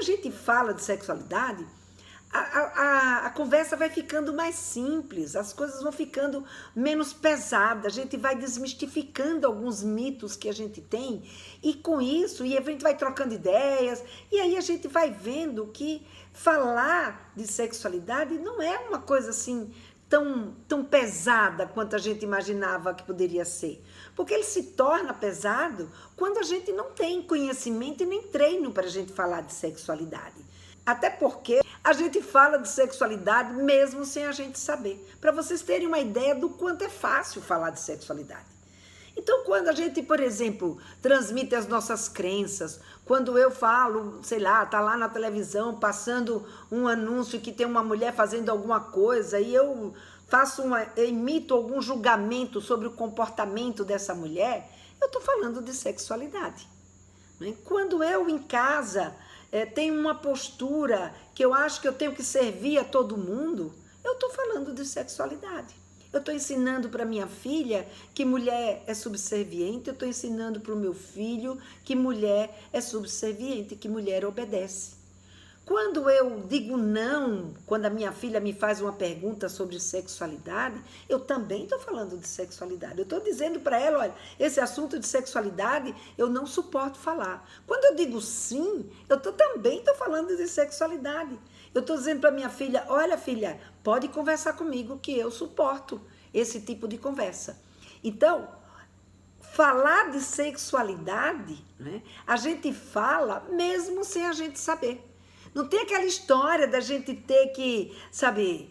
a gente fala de sexualidade, a conversa vai ficando mais simples, as coisas vão ficando menos pesadas, a gente vai desmistificando alguns mitos que a gente tem, e com isso, e a gente vai trocando ideias, e aí a gente vai vendo que falar de sexualidade não é uma coisa assim tão pesada quanto a gente imaginava que poderia ser. Porque ele se torna pesado quando a gente não tem conhecimento e nem treino para a gente falar de sexualidade. Até porque a gente fala de sexualidade mesmo sem a gente saber. Para vocês terem uma ideia do quanto é fácil falar de sexualidade. Então, quando a gente, por exemplo, transmite as nossas crenças, quando eu falo, sei lá, tá lá na televisão passando um anúncio que tem uma mulher fazendo alguma coisa e eu emito algum julgamento sobre o comportamento dessa mulher, eu tô falando de sexualidade. Né? Quando eu em casa tenho uma postura que eu acho que eu tenho que servir a todo mundo, eu tô falando de sexualidade. Eu estou ensinando para minha filha que mulher é subserviente, eu estou ensinando para o meu filho que mulher é subserviente, que mulher obedece. Quando eu digo não, quando a minha filha me faz uma pergunta sobre sexualidade, eu também estou falando de sexualidade. Eu estou dizendo para ela, olha, esse assunto de sexualidade eu não suporto falar. Quando eu digo sim, eu também estou falando de sexualidade. Eu estou dizendo para minha filha, olha filha, pode conversar comigo que eu suporto esse tipo de conversa. Então, falar de sexualidade, né, a gente fala mesmo sem a gente saber. Não tem aquela história da gente ter que, sabe,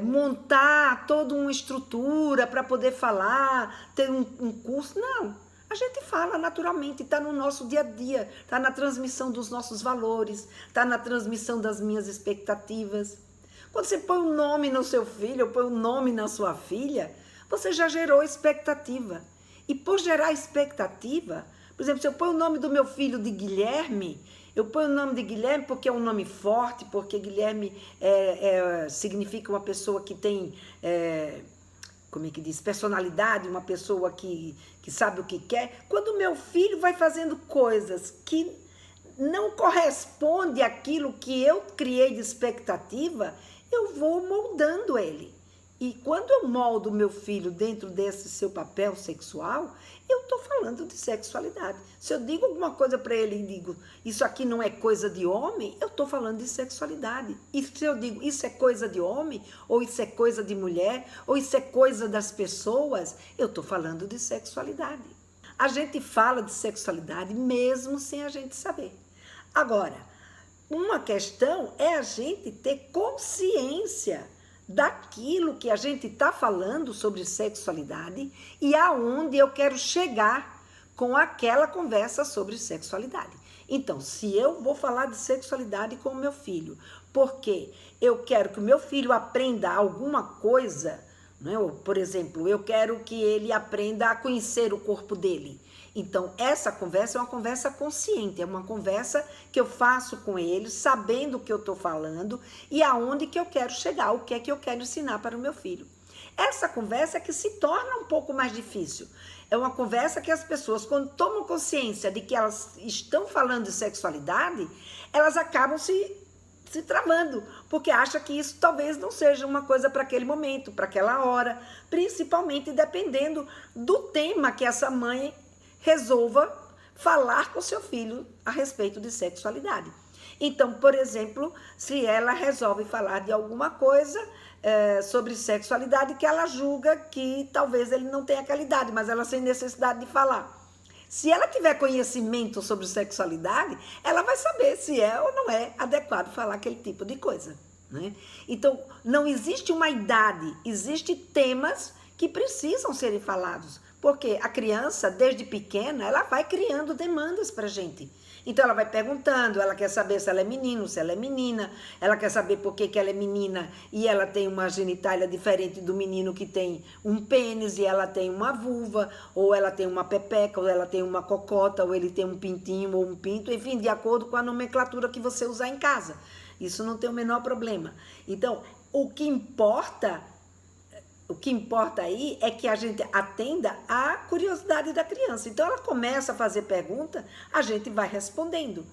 montar toda uma estrutura para poder falar, ter um curso. Não, a gente fala naturalmente, está no nosso dia a dia, está na transmissão dos nossos valores, está na transmissão das minhas expectativas. Quando você põe um nome no seu filho, ou põe um nome na sua filha, você já gerou expectativa. E por gerar expectativa, por exemplo, se eu ponho o nome do meu filho de Guilherme, eu ponho o nome de Guilherme porque é um nome forte, porque Guilherme significa uma pessoa que tem, como é que diz, personalidade, uma pessoa que sabe o que quer. Quando o meu filho vai fazendo coisas que não correspondem àquilo que eu criei de expectativa, eu vou moldando ele. E quando eu moldo meu filho dentro desse seu papel sexual, eu estou falando de sexualidade. Se eu digo alguma coisa para ele e digo, isso aqui não é coisa de homem, eu estou falando de sexualidade. E se eu digo, isso é coisa de homem, ou isso é coisa de mulher, ou isso é coisa das pessoas, eu estou falando de sexualidade. A gente fala de sexualidade mesmo sem a gente saber. Agora, uma questão é a gente ter consciência daquilo que a gente está falando sobre sexualidade e aonde eu quero chegar com aquela conversa sobre sexualidade. Então, se eu vou falar de sexualidade com o meu filho, porque eu quero que o meu filho aprenda alguma coisa, né? Por exemplo, eu quero que ele aprenda a conhecer o corpo dele. Então, essa conversa é uma conversa consciente, é uma conversa que eu faço com ele, sabendo o que eu estou falando e aonde que eu quero chegar, o que é que eu quero ensinar para o meu filho. Essa conversa é que se torna um pouco mais difícil. É uma conversa que as pessoas, quando tomam consciência de que elas estão falando de sexualidade, elas acabam se travando, porque acha que isso talvez não seja uma coisa para aquele momento, para aquela hora, principalmente dependendo do tema que essa mãe resolva falar com seu filho a respeito de sexualidade. Então, por exemplo, se ela resolve falar de alguma coisa sobre sexualidade que ela julga que talvez ele não tenha aquela idade, mas ela tem necessidade de falar. Se ela tiver conhecimento sobre sexualidade, ela vai saber se é ou não é adequado falar aquele tipo de coisa, né? Então, não existe uma idade, existem temas que precisam serem falados. Porque a criança, desde pequena, ela vai criando demandas pra gente. Então, ela vai perguntando, ela quer saber se ela é menino, se ela é menina, ela quer saber por que ela é menina e ela tem uma genitália diferente do menino que tem um pênis e ela tem uma vulva, ou ela tem uma pepeca, ou ela tem uma cocota, ou ele tem um pintinho ou um pinto, enfim, de acordo com a nomenclatura que você usar em casa. Isso não tem o menor problema. Então, o que importa aí é que a gente atenda à curiosidade da criança. Então, ela começa a fazer pergunta, a gente vai respondendo.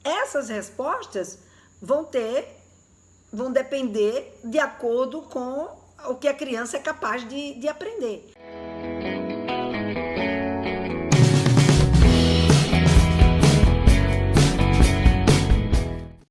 Essas respostas vão depender de acordo com o que a criança é capaz de aprender.